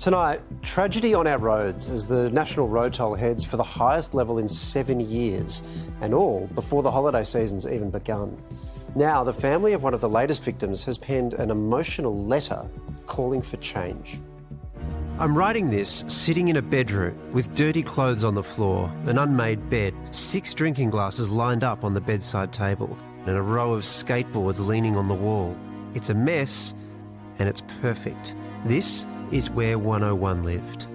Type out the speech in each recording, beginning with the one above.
Tonight, tragedy on our roads as the national road toll heads for the highest level in 7 years, and all before the holiday season's even begun. Now, the family of one of the latest victims has penned an emotional letter calling for change. I'm writing this sitting in a bedroom with dirty clothes on the floor, an unmade bed, 6 drinking glasses lined up on the bedside table, and a row of skateboards leaning on the wall. It's a mess, and it's perfect. This is where 101 lived.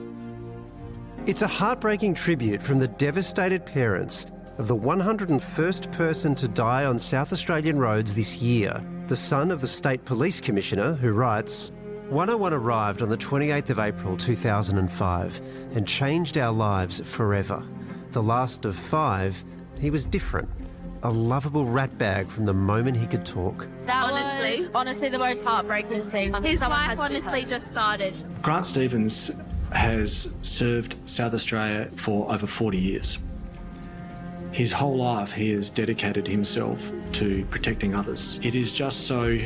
It's a heartbreaking tribute from the devastated parents of the 101st person to die on South Australian roads this year, the son of the State Police Commissioner, who writes, 101 arrived on the 28th of April 2005 and changed our lives forever. The last of 5, he was different. A lovable ratbag from the moment he could talk. That was honestly the most heartbreaking thing. His life honestly just started. Grant Stevens has served South Australia for over 40 years. His whole life he has dedicated himself to protecting others. It is just so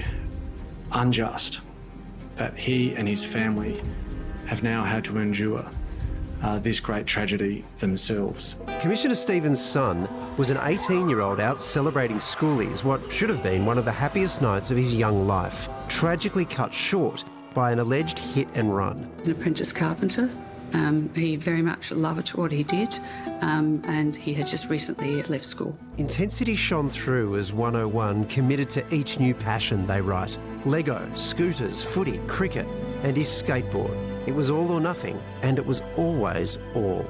unjust that he and his family have now had to endure this great tragedy themselves. Commissioner Stevens' son was an 18-year-old out celebrating schoolies, what should have been one of the happiest nights of his young life, tragically cut short by an alleged hit and run. An apprentice carpenter. He very much loved what he did, and he had just recently left school. Intensity shone through as 101 committed to each new passion, they write. Lego, scooters, footy, cricket, and his skateboard. It was all or nothing, and it was always all.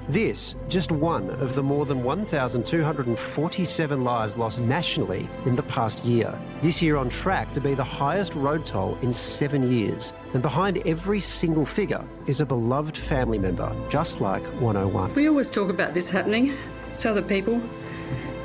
This, just one of the more than 1,247 lives lost nationally in the past year. This year on track to be the highest road toll in 7 years. And behind every single figure is a beloved family member, just like 101. We always talk about this happening to other people,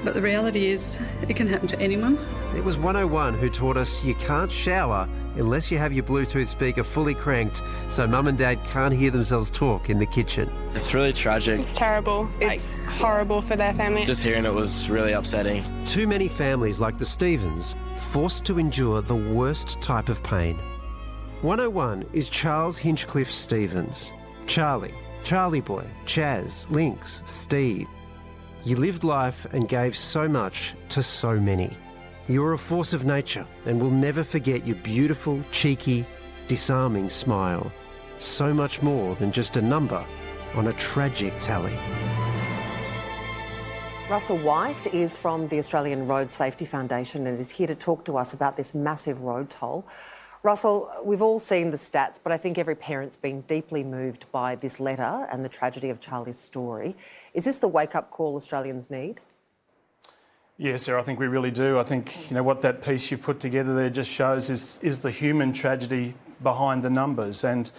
but the reality is it can happen to anyone. It was 101 who taught us you can't shower unless you have your Bluetooth speaker fully cranked so mum and dad can't hear themselves talk in the kitchen. It's really tragic. It's terrible. It's horrible for their family. Just hearing it was really upsetting. Too many families like the Stevens forced to endure the worst type of pain. 101 is Charles Hinchcliffe Stevens. Charlie, Charlie Boy, Chaz, Lynx, Steve. You lived life and gave so much to so many. You are a force of nature and will never forget your beautiful, cheeky, disarming smile. So much more than just a number on a tragic tally. Russell White is from the Australian Road Safety Foundation and is here to talk to us about this massive road toll. Russell, we've all seen the stats, but I think every parent's been deeply moved by this letter and the tragedy of Charlie's story. Is this the wake-up call Australians need? Yes, Sarah, I think we really do. I think, what that piece you've put together there just shows is the human tragedy behind the numbers. And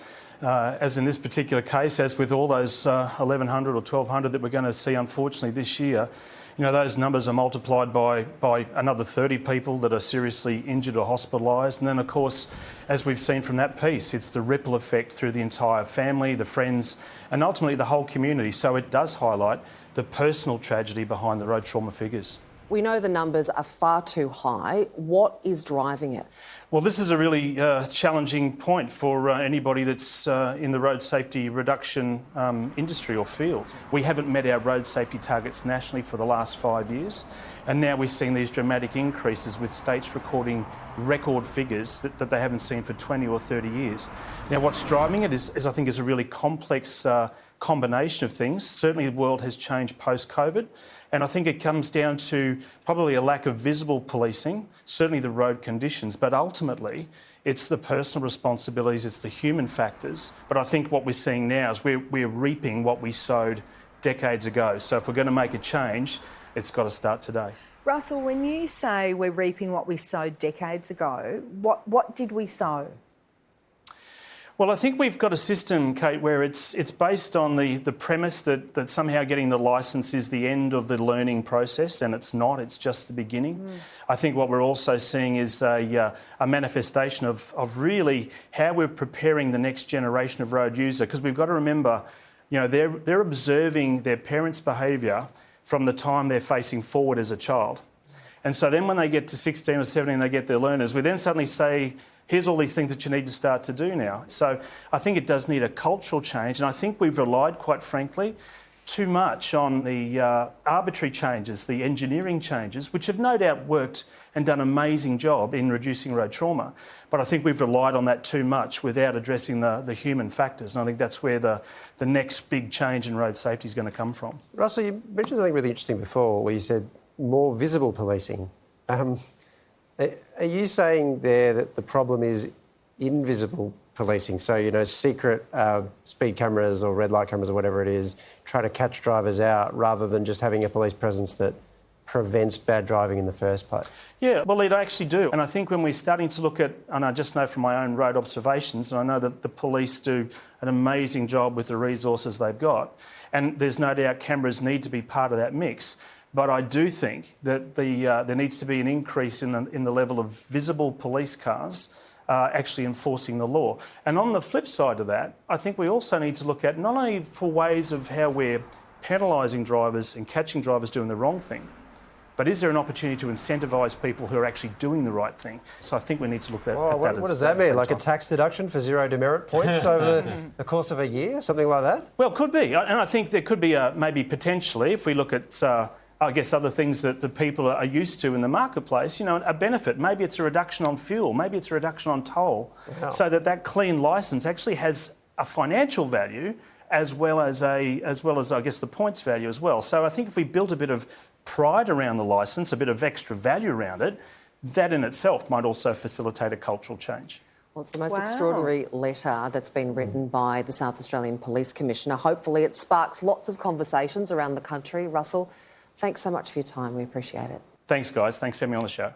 as in this particular case, as with all those 1,100 or 1,200 that we're going to see, unfortunately, this year, those numbers are multiplied by another 30 people that are seriously injured or hospitalised. And then, of course, as we've seen from that piece, it's the ripple effect through the entire family, the friends, and ultimately the whole community. So it does highlight the personal tragedy behind the road trauma figures. We know the numbers are far too high. What is driving it? Well, this is a really challenging point for anybody that's in the road safety reduction industry or field. We haven't met our road safety targets nationally for the last 5 years, and now we're seeing these dramatic increases with states recording record figures that they haven't seen for 20 or 30 years. Now, what's driving it is I think, is a really complex combination of things. Certainly, the world has changed post-COVID. And I think it comes down to probably a lack of visible policing, certainly the road conditions, but ultimately it's the personal responsibilities, it's the human factors. But I think what we're seeing now is we're reaping what we sowed decades ago. So if we're going to make a change, it's got to start today. Russell, when you say we're reaping what we sowed decades ago, what did we sow? Well, I think we've got a system, Kate, where it's based on the premise that somehow getting the licence is the end of the learning process, and it's not, it's just the beginning. I think what we're also seeing is a manifestation of really how we're preparing the next generation of road user, because we've got to remember, they're observing their parents' behaviour from the time they're facing forward as a child. And so then when they get to 16 or 17, they get their learners, we then suddenly say, Here's all these things that you need to start to do now. So I think it does need a cultural change, and I think we've relied, quite frankly, too much on the arbitrary changes, the engineering changes, which have no doubt worked and done an amazing job in reducing road trauma. But I think we've relied on that too much without addressing the human factors. And I think that's where the next big change in road safety is going to come from. Russell, you mentioned something really interesting before where you said more visible policing. Are you saying there that the problem is invisible policing? So, you know, secret speed cameras or red light cameras or whatever it is, try to catch drivers out rather than just having a police presence that prevents bad driving in the first place? Yeah, well, I actually do. And I think when we're starting to look at, and I just know from my own road observations, and I know that the police do an amazing job with the resources they've got, and there's no doubt cameras need to be part of that mix. But I do think that there needs to be an increase in the level of visible police cars actually enforcing the law. And on the flip side of that, I think we also need to look at not only for ways of how we're penalising drivers and catching drivers doing the wrong thing, but is there an opportunity to incentivise people who are actually doing the right thing? So I think we need to look at that. What does that mean? Like a tax deduction for zero demerit points over the course of a year? Something like that? Well, it could be. And I think there could be maybe potentially, if we look at I guess other things that the people are used to in the marketplace, you know, a benefit. Maybe it's a reduction on fuel, maybe it's a reduction on toll, so that clean licence actually has a financial value as well as I guess the points value as well. So I think if we built a bit of pride around the licence, a bit of extra value around it, that in itself might also facilitate a cultural change. Well, it's the most extraordinary letter that's been written by the South Australian Police Commissioner. Hopefully it sparks lots of conversations around the country. Russell, thanks so much for your time. We appreciate it. Thanks, guys. Thanks for having me on the show.